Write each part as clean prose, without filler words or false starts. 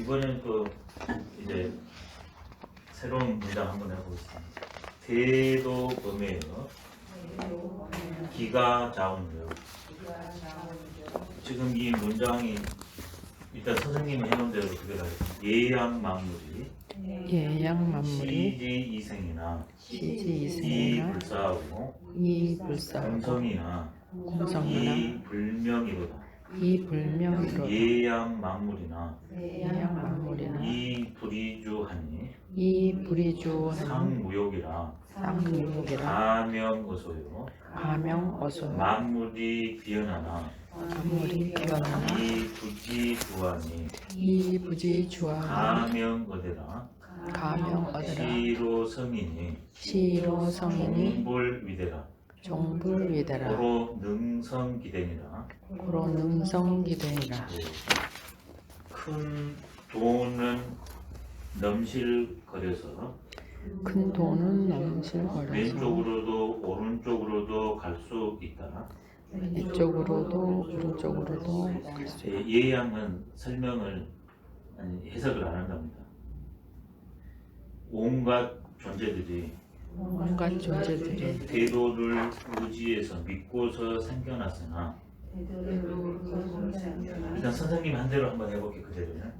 이번에는 또 이제 새로운 문장 한번 해보겠습니다. 대도 범해요. 기가 자운요. 지금 이 문장이 일단 선생님이 해놓은 대로 그게 다 예양만물이 예양만물이 시지이생이나 시지이생이나 이불사하고 이불사하고 공성이나 공성이나 이불명이로다. 이불명이로다. 예양만물이나 예양만물이나 이불이주하니 이불이주하니 상무욕이라 쌍무욕이라 가명어소요. 가명어소나 만물이 비어나나 만물이 비어나나 이부지주하니 이부지주하니 가명어대라 가명어대라 시로성이니 시로성이니 종불위대라 종불위대라 고로 능성기den이라. 고로 능성기den이라. 큰 돈은 넘실거려서 큰 돈은 넘실거려서 왼쪽으로도 오른쪽으로도 갈 수 있다. 왼쪽으로도 오른쪽으로도 갈 수 있다. 예양은 설명을 아니 해석을 안 한답니다. 온갖 존재들이 온갖 존재들이 대도를 의지해서 믿고서 생겨났으나 일단 선생님 한 대로 한번 해볼게. 그대로는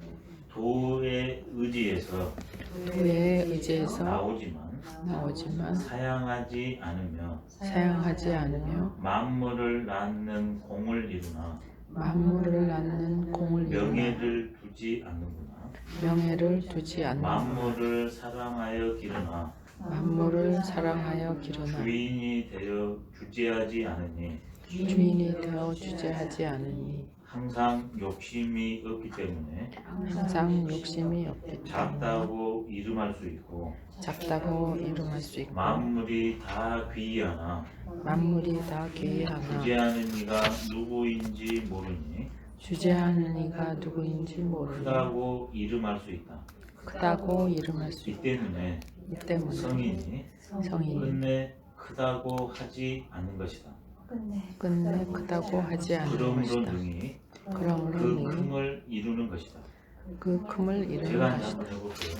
도에 의지해서 도에 의지해서 나오지만 사양하지 않으며 사양하지 않으며 만물을 낳는 공을 이루나 만물을 낳는 공을 이루나 명예를 두지 않는구나. 명예를 두지 않는 만물을 사랑하여 기르나 만물을 사랑하여 기르나 주인이 되어 주제하지 않으니 주인이 되어 주제하지 않으니 항상 욕심이 없기 때문에 항상 욕심이 없기 때문에 작다고 이름할 수 있고 작다고 이름할 수 있고 만물이 다 귀하나 만물이 다 귀하나 주제하는 이가 누구인지 모르니 주제하는 이가 누구인지 모르니 크다고 이름할 수 있다. 크다고 이름할 수 이 있다. 때문에 이 때문에 성인이 성인이 끝내 크다고 하지 않는 것이다. 끝내 크다고 하지 않는 그러므로 것이다. 능히 그러므로 그 능히 큼을 이루는 것이다. 그 큼을 이루는 제가 이제 것이다. 한번 해볼게요.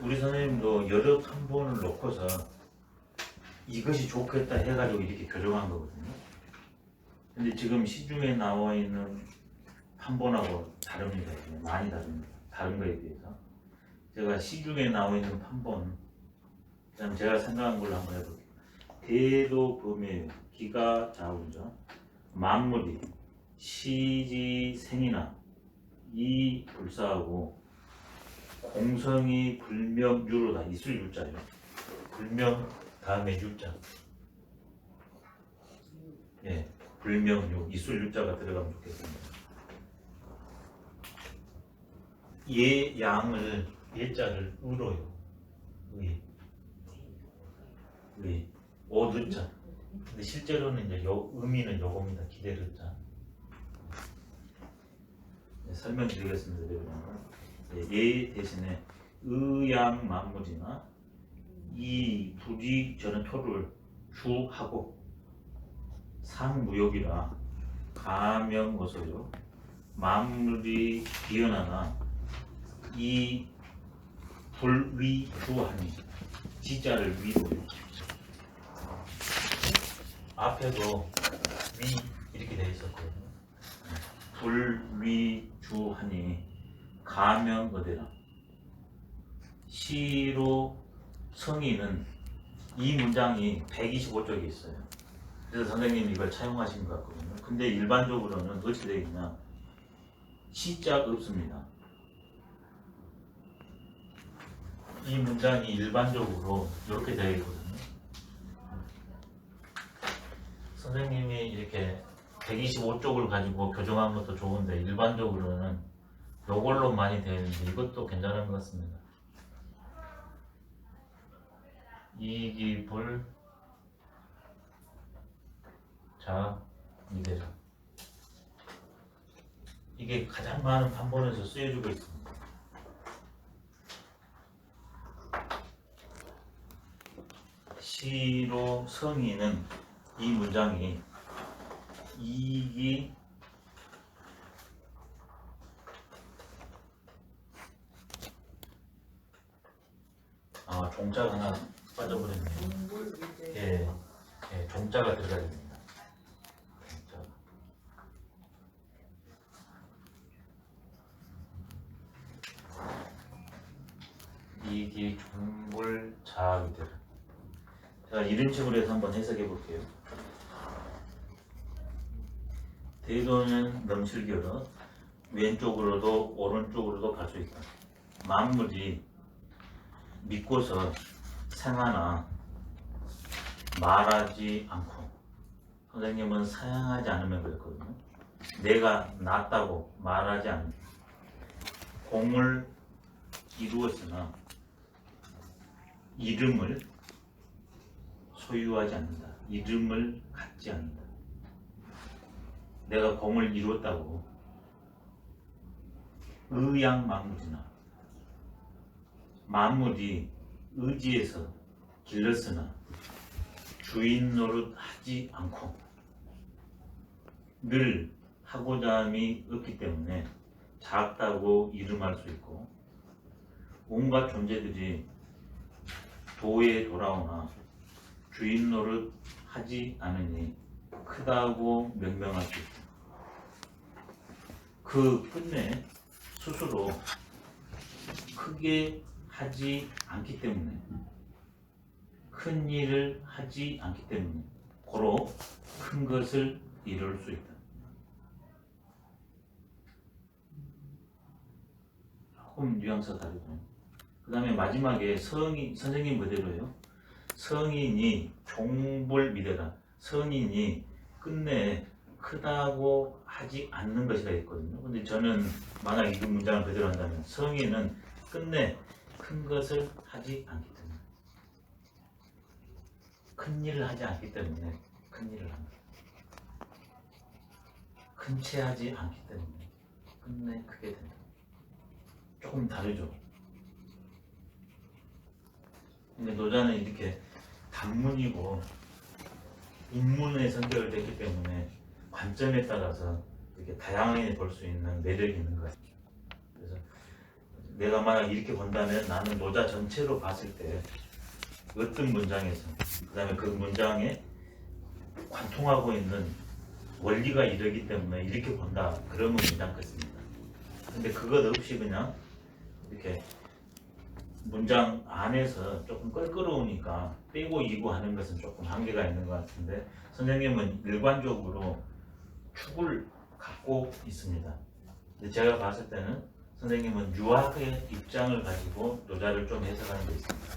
우리 선생님도 여러 판본을 놓고서 이것이 좋겠다 해가지고 이렇게 교정한 거거든요. 근데 지금 시중에 나와 있는 판본하고 다릅니다. 많이 다릅니다. 다른 거에 비해서. 제가 시중에 나와 있는 판본, 그다음 제가 생각한 걸로 한번 해볼게요. 대도 범해요. 기가 자운죠. 만물이 시지생이나 이 불사하고 공성이 불명유로다. 이술 유자요. 불명 다음에 유자. 예, 불명유 이술 유자가 들어가면 좋겠습니다. 예 양을 예자를 의로요. 의 오드자. 근데 실제로는 이제 의미는 요겁니다. 기대르자. 네, 설명드리겠습니다. 여러분. 예 대신에 의양 만물이나 이 부지 저는 토를 주하고 상무욕이라 가명어소요. 만물이 비어나나 이 불위주하니 지자를 위로요. 앞에도 위 이렇게 되어 있었거든요. 불위주하니 가명어대라. 시로 성의는 이 문장이 125쪽에 있어요. 그래서 선생님이 이걸 차용하신 것 같거든요. 근데 일반적으로는 어떻게 되어 있냐? 시자 없습니다. 이 문장이 일반적으로 이렇게 되어 있거든요. 선생님이 이렇게 125쪽을 가지고 교정한 것도 좋은데 일반적으로는 이걸로 많이 되어 있는데 이것도 괜찮은 것 같습니다. 이기불 자 이대자. 이게 가장 많은 판본에서 쓰여지고 있습니다. 시로 성의는 이 문장이 이익이 아, 종자가 하나 빠져버렸네요. 예, 예, 종자가 들어가야 됩니다. 종자가. 이기 종골 자위들. 자, 이런 식으로 해서 한번 해석해 볼게요. 대도는 넘실겨러 왼쪽으로도 오른쪽으로도 갈 수 있다. 만물이 믿고서 생하나 말하지 않고, 선생님은 사양하지 않으면 그랬거든요. 내가 낫다고 말하지 않는 공을 이루었으나 이름을 소유하지 않는다. 이름을 갖지 않는다. 내가 공을 이루었다고 의양만물이나 만물이 의지에서 길렀으나 주인 노릇하지 않고 늘 하고자 함이 없기 때문에 작다고 이름할 수 있고, 온갖 존재들이 도에 돌아오나 주인 노릇 하지 않으니 크다고 명명할 수 있다. 그 끝내 스스로 크게 하지 않기 때문에, 큰 일을 하지 않기 때문에 고로 큰 것을 이룰 수 있다. 조금 뉘앙스가 다르고, 그 다음에 마지막에 선생님 그대로요. 성인이 종불미대다. 성인이 끝내 크다고 하지 않는 것이라 했거든요. 근데 저는 만약 이 문장을 그대로 한다면 성인은 끝내 큰 것을 하지 않기 때문에, 큰 일을 하지 않기 때문에 큰 일을 합니다. 큰 채 하지 않기 때문에 끝내 크게 된다. 조금 다르죠. 근데 노자는 이렇게 단문이고 인문의 성격을 냈기 때문에 관점에 따라서 이렇게 다양하게 볼 수 있는 매력이 있는 것 같아요. 그래서 내가 만약 이렇게 본다면 나는 노자 전체로 봤을 때 어떤 문장에서, 그 다음에 그 문장에 관통하고 있는 원리가 이러기 때문에 이렇게 본다, 그러면 괜찮겠습니다. 근데 그것 없이 그냥 이렇게 문장 안에서 조금 껄끄러우니까 빼고 이고 하는 것은 조금 한계가 있는 것 같은데, 선생님은 일관적으로 축을 갖고 있습니다. 근데 제가 봤을 때는 선생님은 유학의 입장을 가지고 노자를 좀 해석하는 게 있습니다.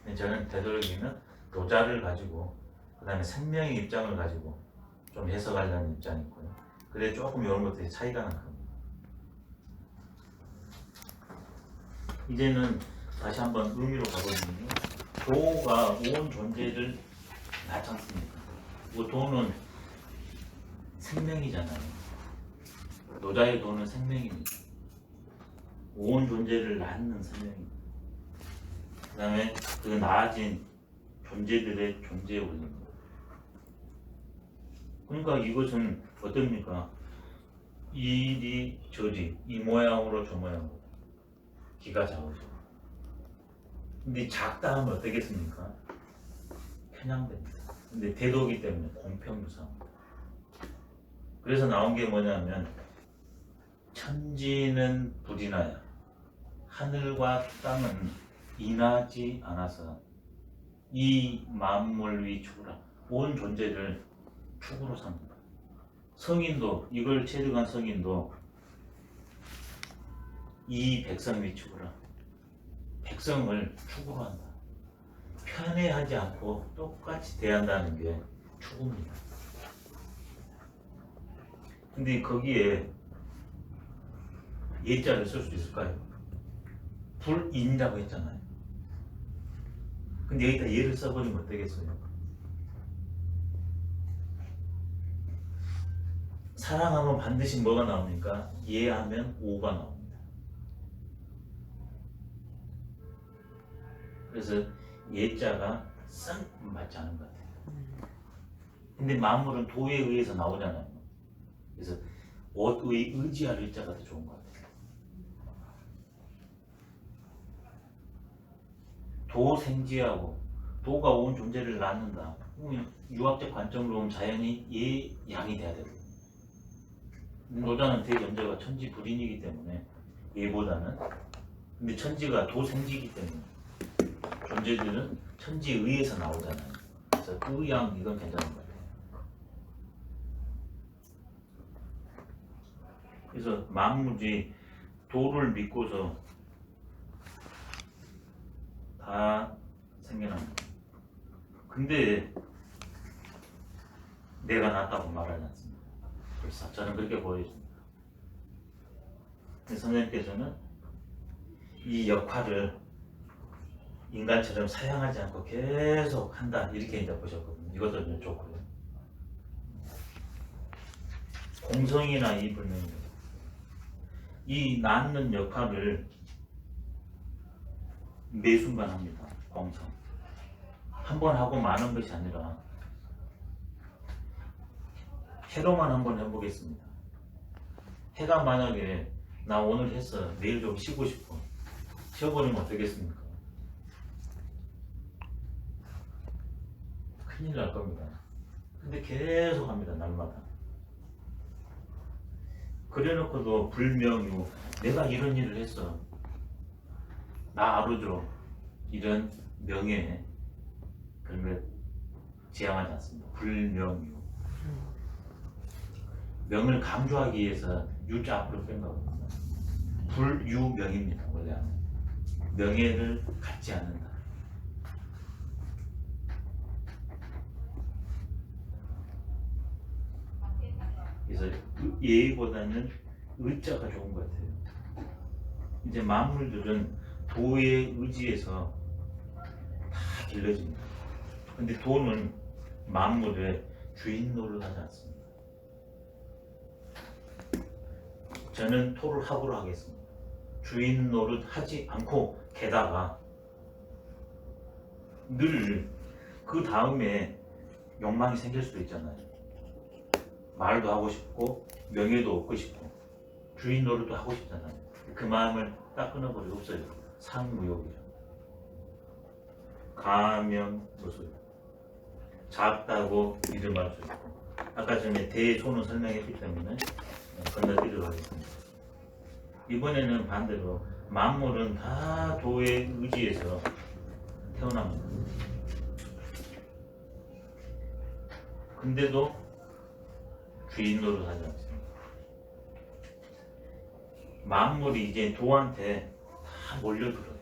근데 저는 되도록이면 노자를 가지고 그 다음에 생명의 입장을 가지고 좀 해석하려는 입장이 있고요. 그래 조금 이런 것들이 차이가 난 겁니다. 이제는 다시 한번 의미로 가보면요. 도가 온 존재를 낳지 않습니까? 그 도는 생명이잖아요. 노자의 도는 생명입니다. 온 존재를 낳는 생명입니다. 그 다음에 그 나아진 존재들의 존재의 원리입니다. 그러니까 이것은 어떻습니까? 이리 저리, 이 모양으로 저 모양으로 기가 작아져. 근데 작다 하면 어떻겠습니까? 편향됩니다. 근데 대도기 때문에 공평무상합니다. 그래서 나온 게 뭐냐면 천지는 불이나야 하늘과 땅은 인하지 않아서 이 만물 위 축으라. 온 존재를 축으로 삼는다. 성인도, 이걸 체득한 성인도 이 백성 위 축으라. 백성을 축으로 한다. 편애하지 않고 똑같이 대한다는 게 축입니다. 근데 거기에 예자를 쓸 수 있을까요? 불인이라고 했잖아요. 근데 여기다 예를 써버리면 어떻겠어요? 사랑하면 반드시 뭐가 나옵니까? 예하면 오가 나옵니다. 그래서 예자가 싹 맞지 않은 것 같아요. 근데 만물은 도에 의해서 나오잖아요. 그래서 옷의 의지할 의자가 더 좋은 것 같아요. 도생지하고 도가 온 존재를 낳는다. 유학적 관점으로 보면 자연이 예양이 돼야 되거든요. 노자는 대전제가 천지불인이기 때문에 예보다는, 근데 천지가 도생지이기 때문에 존재들은 천지에 의해서 나오잖아요. 그래서 의양 이건 괜찮은 것 같아요. 그래서 만물이 도를 믿고서 다 생겨납니다. 근데 내가 낫다고 말하지 않습니다. 그래서 저는 그렇게 보여집니다. 선생님께서는 이 역할을 인간처럼 사양하지 않고 계속 한다 이렇게 이제 보셨거든요. 이것도 좀 좋고요. 공성이나 이 불명입니다. 이 낳는 역할을 매 순간 합니다. 공성. 한 번 하고 마는 것이 아니라 해로만 한번 해보겠습니다. 해가 만약에 나 오늘 했어, 내일 좀 쉬고 싶어, 쉬어버리면 어떻겠습니까? 큰일 날 겁니다. 근데 계속 합니다. 날마다. 그래놓고도 불명유, 내가 이런 일을 했어, 나 알아줘, 이런 명예 그런 걸 지향하지 않습니다. 불명유. 명을 강조하기 위해서 유자 앞으로 뺀 거거든요. 불유명입니다. 원래 명예를 갖지 않는다. 그래서 예의보다는 의자가 좋은 것 같아요. 이제 만물들은 도의 의지에서 다 길러집니다. 근데 도는 만물의 주인 노릇하지 않습니다. 저는 토를 합으로 하겠습니다. 주인 노릇 하지 않고, 게다가 늘 그 다음에 욕망이 생길 수도 있잖아요. 말도 하고 싶고 명예도 얻고 싶고 주인 노릇도 하고 싶잖아요. 그 마음을 딱 끊어버리고 없어요. 상무욕이죠. 가명무술. 작다고 이름할 수 있고, 아까 전에 대소는 설명했기 때문에 건너뛰도록 하겠습니다. 이번에는 반대로 만물은 다 도의 의지에서 태어납니다. 근데도 주인 노릇하지 않습니다. 만물이 이제 도한테 다 몰려들어요.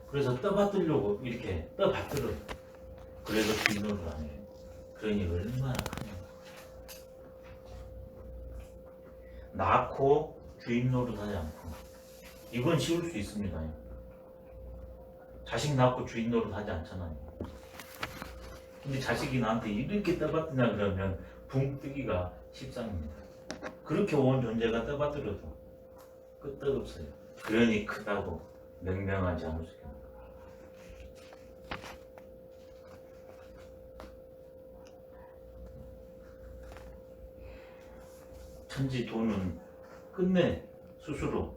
그래서 떠받들려고 이렇게 떠받들어요. 그래서 주인 노릇 안 해요. 그러니 얼마나 크냐. 낳고 주인 노릇하지 않고, 이건 쉬울 수 있습니다. 자식 낳고 주인 노릇하지 않잖아요. 근데 자식이 나한테 이렇게 떠받드냐 그러면 붕 뜨기가 십상입니다. 그렇게 온 존재가 떠받들어도 끄떡없어요. 그러니 크다고 명명하지 않을 수 있습니다. 천지도는 끝내 스스로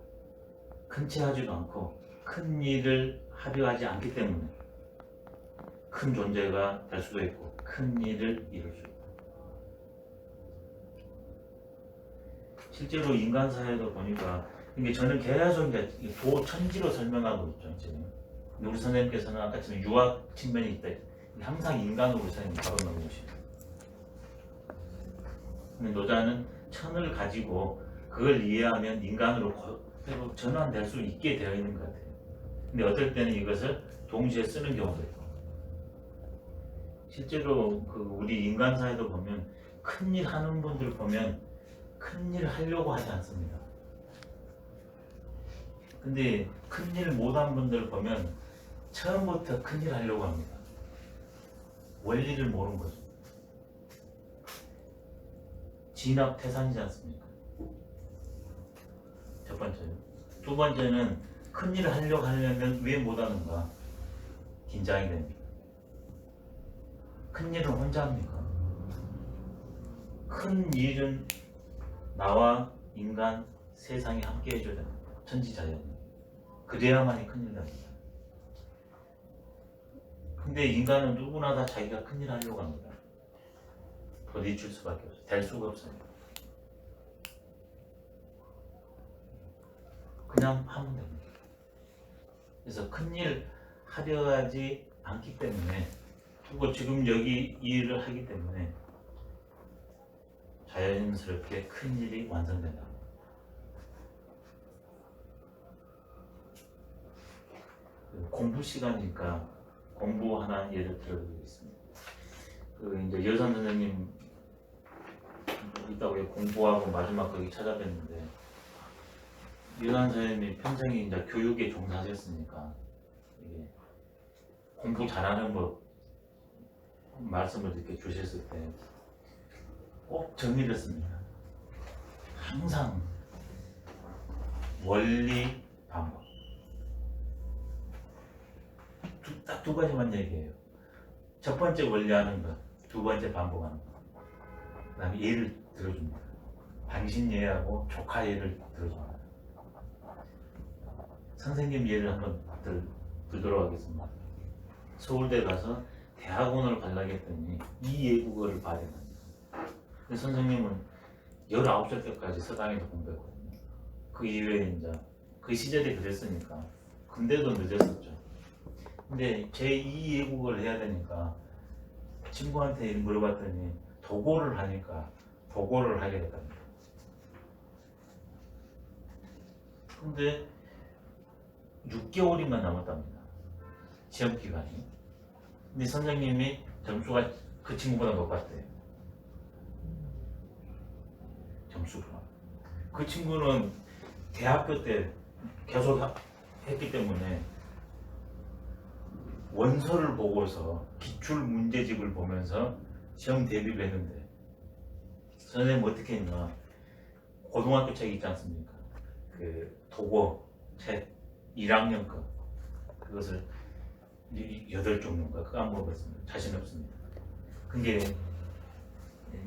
큰 채 하지도 않고 큰 일을 하려 하지 않기 때문에 큰 존재가 될 수도 있고 큰 일을 이룰 수 있고, 실제로 인간 사회도 보니까 이게 저는 계속 이제 도천지로 설명하고 있죠. 이제 우리 선생님께서는 아까처럼 유학 측면이 있다. 항상 인간으로 선생님 바로 넘으시죠. 근데 노자는 천을 가지고 그걸 이해하면 인간으로 그대로 전환될 수 있게 되어 있는 것 같아요. 근데 어떨 때는 이것을 동시에 쓰는 경우도 있고, 실제로 그 우리 인간 사회도 보면 큰일 하는 분들 보면 큰일 하려고 하지 않습니다. 근데 큰일 못한 분들 보면 처음부터 큰일 하려고 합니다. 원리를 모르는 거죠. 진압태산이지 않습니까? 첫 번째요. 두 번째는 큰일을 하려고 하려면 왜 못하는가? 긴장이 됩니다. 큰일은 혼자 합니까? 큰 일은 나와 인간, 세상이 함께 해줘야 됩니다. 천지자연. 그래야만이 큰일 납니다. 근데 인간은 누구나 다 자기가 큰일 하려고 합니다. 부딪힐 수밖에 없어요. 될 수가 없어요. 그냥 하면 됩니다. 그래서 큰일 하려 하지 않기 때문에, 그리고 지금 여기 이 일을 하기 때문에 자연스럽게 큰일이 완성된다. 공부 시간이니까 공부 하나 예를 들어드리겠습니다. 그 이제 여선 선생님 있다고 공부하고 마지막 거기 찾아뵀는데, 여선 선생님이 평생이 이제 교육에 종사하셨으니까 이게 공부 잘하는 법 말씀을 이렇게 주셨을 때 꼭 정리를 했습니다. 항상 원리 방법 딱 두 가지만 얘기해요. 첫 번째 원리하는 것, 두 번째 반복하는 것. 그 다음에 예를 들어줍니다. 당신 예하고 조카 예를 들어줍니다. 선생님 예를 한번 들도록 하겠습니다. 서울대 가서 대학원을 가려고 했더니 이 예국어를 봐야 된다. 근데 선생님은 19살 때까지 서당에서 공부했거든요. 그 이후에 이제 그 시절에 그랬으니까 근데도 늦었었죠. 근데 제2 예국어를 해야 되니까 친구한테 물어봤더니 도고를 하니까 도고를 하게 됐답니다. 근데 6개월이면 남았답니다. 시험 기간이. 근데 선생님이 점수가 그 친구보다 높았대요. 점수가. 그 친구는 대학교 때 계속 했기 때문에 원서를 보고서 기출 문제집을 보면서 시험 대비를 했는데, 선생님 어떻게 했냐, 고등학교 책 있지 않습니까? 그 도고 책 1학년 거, 그것을 8종류인가 그거 안 먹었습니다. 자신 없습니다. 근데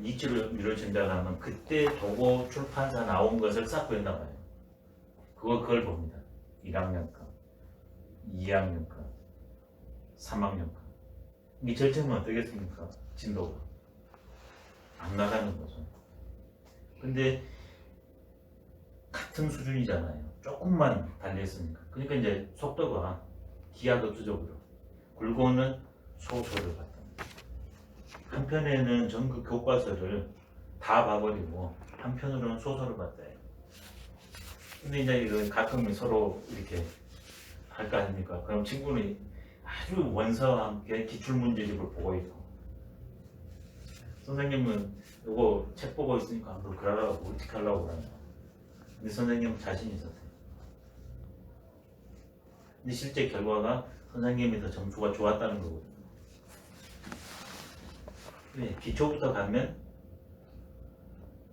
이치로 미뤄진다고 그때 도고 출판사 나온 것을 싹 구했나 봐요. 그걸 봅니다. 1학년 거, 2학년 거, 3학년 거. 이게 절차는 어떻겠습니까? 진도가 안 나가는 거죠. 근데 같은 수준이잖아요. 조금만 달렸으니까. 그러니까 이제 속도가 기하급수적으로. 굴고는 소설을 봤다. 한편에는 전국 교과서를 다 봐버리고 한편으로는 소설을 봤다. 근데 이제 이거 가끔 서로 이렇게 할까 아닙니까? 그럼 친구는 아주 원서와 함께 기출문제집을 보고 있고, 선생님은 이거 책 보고 있으니까 너 그러라고 어떻게 하려고 그러냐. 근데 선생님은 자신이 있었어요. 근데 실제 결과가 선생님이 더 점수가 좋았다는 거거든요. 네, 기초부터 가면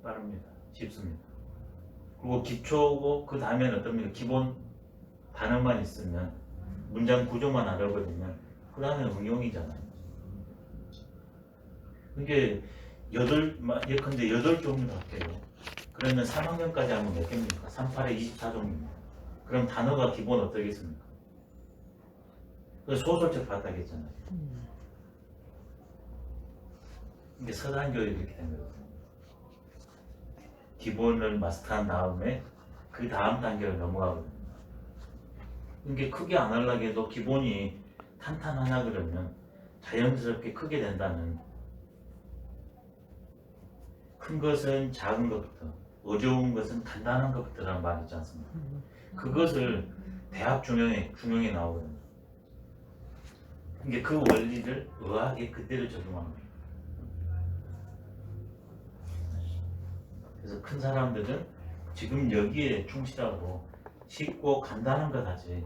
빠릅니다. 쉽습니다. 그리고 기초고 그 다음에는 어떻습니까? 기본 단어만 있으면, 문장 구조만 알아버리면 그 다음에 응용이잖아요. 이게 예컨대 8종류로 할게요. 그러면 3학년까지 하면 몇 개입니까? 38에 24종류입니다. 그럼 단어가 기본 어떻겠습니까? 그 소설책 봤다겠잖아요. 이게 서단 교육이 이렇게 된 거거든요. 기본을 마스터한 다음에 그 다음 단계로 넘어가거든요. 이게 크게 안 하려고 해도 기본이 탄탄하나 그러면 자연스럽게 크게 된다는, 큰 것은 작은 것부터, 어려운 것은 간단한 것부터라는 말 있지 않습니까? 그것을 대학 중용에 나오거든요. 이게 그 원리를 의학에 그대로 적용합니다. 그래서 큰 사람들은 지금 여기에 충실하고 쉽고 간단한 것 하지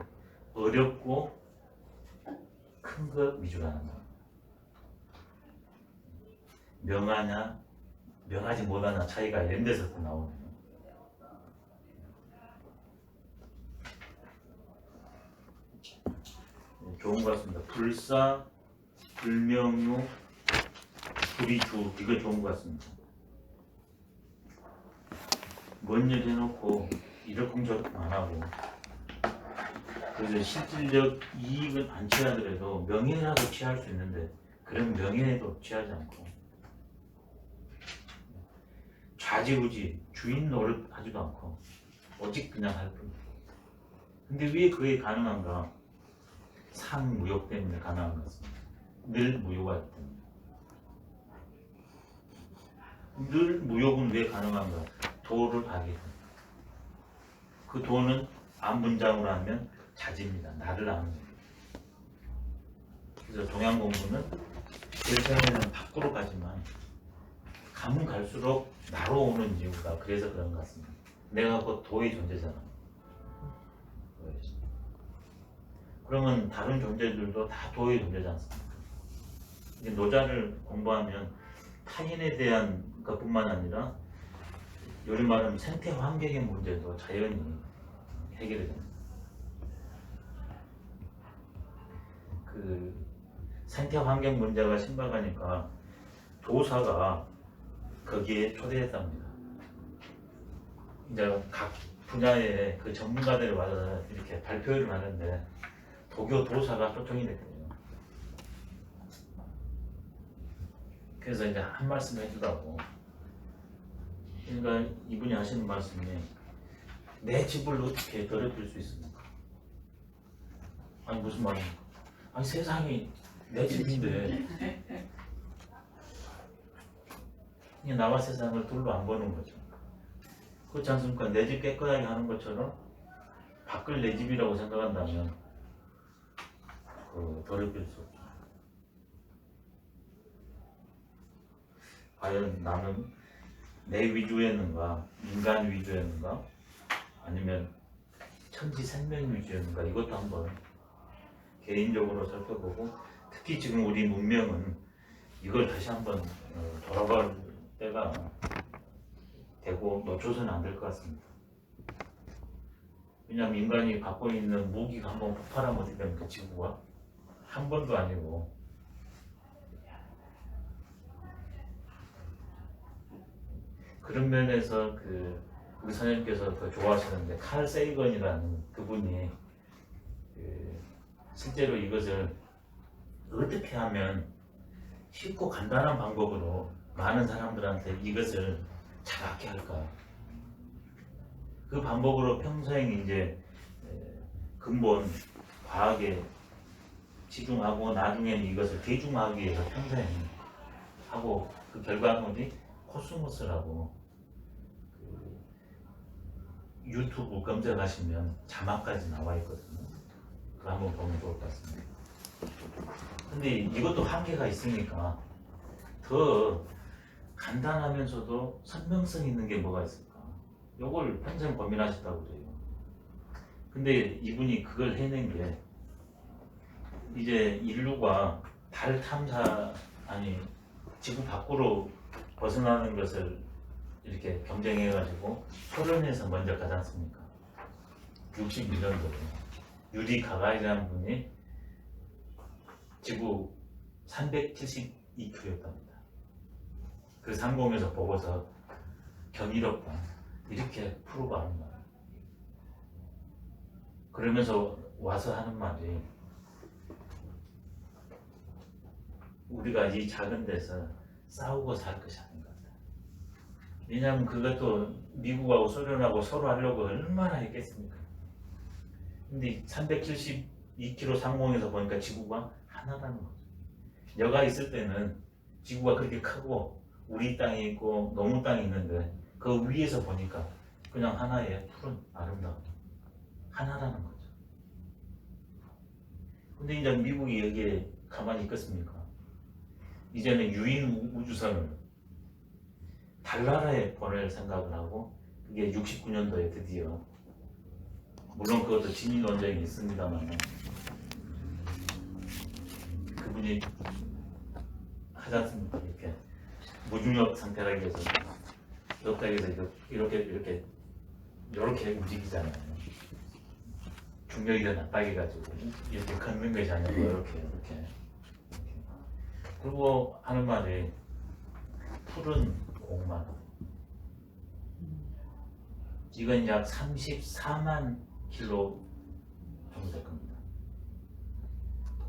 어렵고 큰 것 위주로 하는 거예요. 명하냐 명하지 못하냐 차이가 이런 데서부터 나오네요. 네, 좋은 것 같습니다. 불사, 불명유, 불이주, 이거 좋은 것 같습니다. 뭔 일 해놓고 이러쿵저러쿵 안 하고 그래서 실질적 이익은 안 취하더라도 명예라도 취할 수 있는데 그런 명예도 취하지 않고 좌지우지 주인 노릇 하지도 않고 오직 그냥 할 뿐. 근데 왜 그게 가능한가? 상무욕 때문에 가능한 것입니다. 늘 무효가 때문에. 늘 무욕은 왜 가능한가? 도를 하게 됩니다. 그 도는 앞문장으로 하면 자지입니다. 나를 아는 겁니다. 그래서 동양 공부는 제일 처음에는 밖으로 가지만 가면 갈수록 나로 오는 이유가 그래서 그런 것 같습니다. 내가 곧 도의 존재잖아. 그러면 다른 존재들도 다 도의 존재지 않습니까? 이제 노자를 공부하면 타인에 대한 것뿐만 아니라 요즘 말하면 생태 환경의 문제도 자연히 해결이 됩니다. 그 생태 환경 문제가 심각하니까 도사가 거기에 초대했답니다. 이제 각 분야의 그 전문가들이 와서 이렇게 발표를 하는데 도교 도사가 초청이 됐거든요. 그래서 이제 한 말씀 해주라고. 그러니까 이분이 하시는 말씀이 내 집을 어떻게 더럽힐 수 있습니까? 아니 무슨 말입니까? 아니 세상이 내 집인데 그냥 나와 세상을 둘로 안 보는 거죠. 그렇지 않습니까? 내 집 깨끗하게 하는 것처럼 밖을 내 집이라고 생각한다면 더럽힐 수 없죠. 과연 나는 내 위주였는가, 인간 위주였는가, 아니면 천지 생명 위주였는가, 이것도 한번 개인적으로 살펴보고, 특히 지금 우리 문명은 이걸 다시 한번 돌아볼 때가 되고 놓쳐서는 안 될 것 같습니다. 왜냐하면 인간이 갖고 있는 무기가 한번 폭발하면 어떻게 됩니까? 지구가 한 번도 아니고 그런 면에서 우리 선생님께서 더 좋아하시는데 칼 세이건이라는 그분이 실제로 이것을 어떻게 하면 쉽고 간단한 방법으로 많은 사람들한테 이것을 자각게 할까? 그 방법으로 평생 이제 근본 과학에 치중하고 나중에는 이것을 대중화하기 위해서 평생 하고 그 결과물이 코스모스라고 유튜브 검색하시면 자막까지 나와 있거든요. 그거 한번 보면 좋을 것 같습니다. 근데 이것도 한계가 있으니까 더 간단하면서도 선명성 있는 게 뭐가 있을까? 요걸 평생 고민하셨다고 그래요. 근데 이분이 그걸 해낸 게 이제 인류가 달 탐사 지구 밖으로 벗어나는 것을 이렇게 경쟁해가지고 소련에서 먼저 가지 않습니까? 62년도에 유리 가가리라는 분이 지구 372km였답니다. 그 상공에서 보고서 경이롭다 이렇게 풀고 하는 거예요. 그러면서 와서 하는 말이 우리가 이 작은 데서 싸우고 살 것이 아닌 것 같다. 왜냐하면 그것도 미국하고 소련하고 서로 하려고 얼마나 했겠습니까? 근데 372km 상공에서 보니까 지구가 하나라는 거죠. 여가 있을 때는 지구가 그렇게 크고 우리 땅이 있고 너무 땅이 있는데 그 위에서 보니까 그냥 하나의 푸른 아름다움 하나라는 거죠. 근데 이제 미국이 여기에 가만히 있겠습니까? 이제는 유인 우주선을 달나라에 보낼 생각을 하고 그게 69년도에 드디어 물론 그것도 진위 논쟁이 있습니다만 그분이 하지 않습니까? 이렇게 무중력 상태라기 위해서 기업가에서 이렇게 움직이잖아요. 중력이 더 나빠게 가지고 이렇게 걷는 것이 아니고 이렇게. 그리고 하는 말이 푸른 공만 이건 약 34만 킬로 정도 될 겁니다.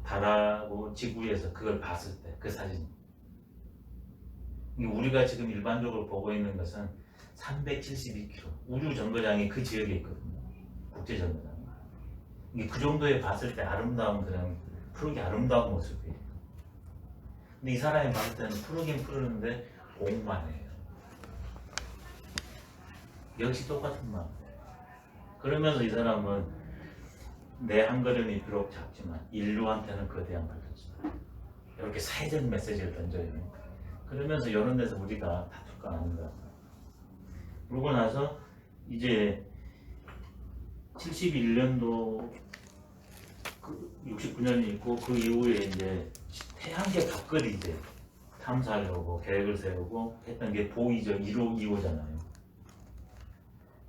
달하고 지구에서 그걸 봤을 때 그 사진. 우리가 지금 일반적으로 보고 있는 것은 372km 우주 정거장이 그 지역에 있거든요. 국제 정거장. 이게 그 정도에 봤을 때 아름다운 그런 푸르기 아름다운 모습이에요. 근데 이 사람이 봤을 때는 푸르긴 푸르는데 공만해요. 역시 똑같은 마음. 그러면서 이 사람은 내 한 걸음이 비록 작지만 인류한테는 거대한 걸음이다. 이렇게 사회적 메시지를 던져요. 그러면서 이런 데서 우리가 다툴 거 아닌가. 그러고 나서 이제 71년도 69년이 있고 그 이후에 이제 태양계 밖을 이제 탐사하려고 계획을 세우고 했던 게 보이죠. 1호, 2호잖아요.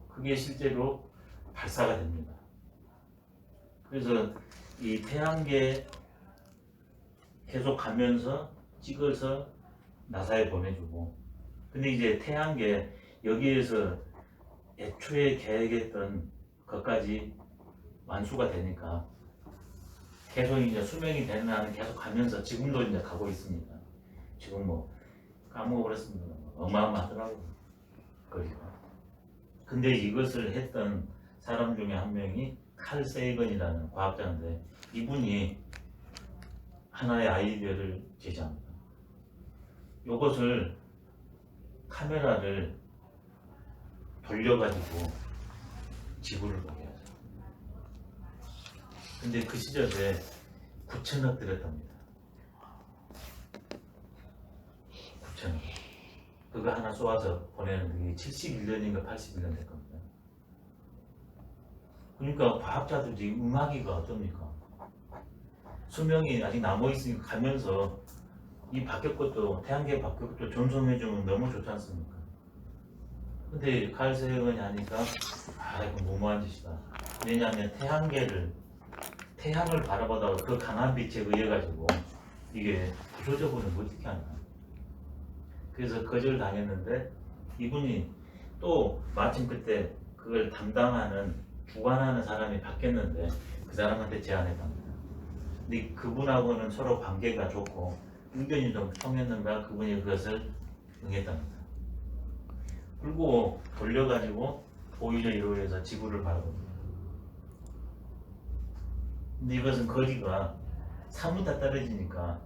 그게 실제로 발사가 됩니다. 그래서 이 태양계 계속 가면서 찍어서 나사에 보내주고, 근데 이제 태양계 여기에서 애초에 계획했던 것까지 완수가 되니까 계속 이제 수명이 되는 한은 계속 가면서 지금도 이제 가고 있습니다. 지금 뭐 까먹어버렸습니다. 어마어마하더라고요, 거리가. 근데 이것을 했던 사람 중에 한 명이 칼 세이건이라는 과학자인데, 이분이 하나의 아이디어를 제시합니다. 이것을 카메라를 돌려가지고 지구를 보게 하죠. 근데 그 시절에 9천억 들였답니다. 9천억. 그거 하나 쏘아서 보내는 게 71년인가 81년 될 겁니다. 그러니까 과학자들이 음악이가 어떻습니까? 수명이 아직 남아있으니까 가면서 이 바뀔 것도, 태양계 바뀔 것도 전송해주면 너무 좋지 않습니까? 근데 칼 세이건이 하니까 이거 무모한 짓이다. 왜냐하면 태양을 바라보다가 그 강한 빛에 의해 가지고 이게 부서져버리면 어떻게 하나. 그래서 거절당했는데, 이분이 또 마침 그때 그걸 담당하는 주관하는 사람이 바뀌었는데 그 사람한테 제안했답니다. 근데 그분하고는 서로 관계가 좋고 의견이 좀 통했는가 그분이 그것을 응했답니다. 그리고 돌려가지고 보이저 1호에서 지구를 바라봅니다. 근데 이것은 거리가 사뭇 떨어지니까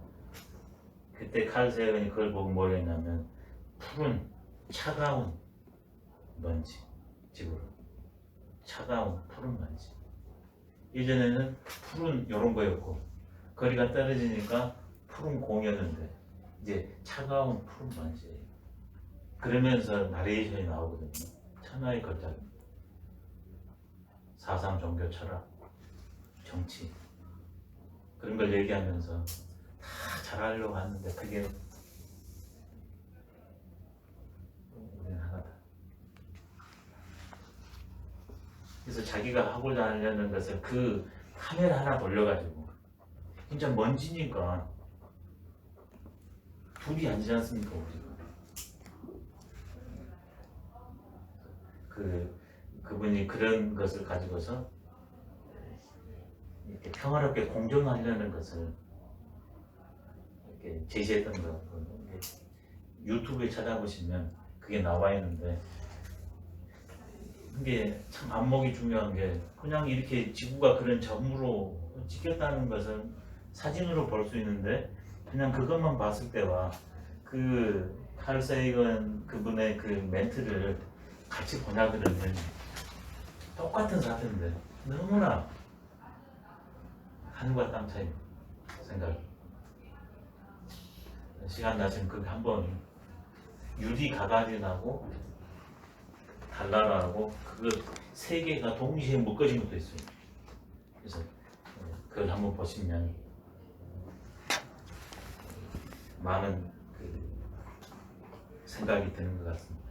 그때 칼 세이건이 그걸 보고 뭘 했냐면 푸른 차가운 먼지, 지구를 차가운 푸른 먼지. 예전에는 푸른 요런 거였고 거리가 떨어지니까 푸른 공이었는데 이제 차가운 푸른 먼지예요. 그러면서 나레이션이 나오거든요. 천하의 걸작, 사상, 종교, 철학, 정치 그런 걸 얘기하면서 다 잘하려고 하는데 그게 우리는 하나다. 그래서 자기가 하고자 하려는 것을 그 카메라 하나 돌려가지고, 진짜 먼지니까 둘이 아니지 않습니까, 우리가. 그분이 그런 것을 가지고서 이렇게 평화롭게 공존하려는 것을 이렇게 제시했던 거. 유튜브에 찾아보시면 그게 나와 있는데, 그게 참 안목이 중요한 게, 그냥 이렇게 지구가 그런 점으로 찍혔다는 것은 사진으로 볼 수 있는데, 그냥 그것만 봤을 때와 그 칼 세이건 그분의 그 멘트를 같이 보냐 그러면 똑같은 사태인데 너무나 하늘과 땅 차이 생각. 시간 나시면 그거 한번 유리 가가린하고 달나라하고 그거 세 개가 동시에 묶어진 것도 있어요. 그래서 그걸 한번 보시면 많은 그 생각이 드는 것 같습니다.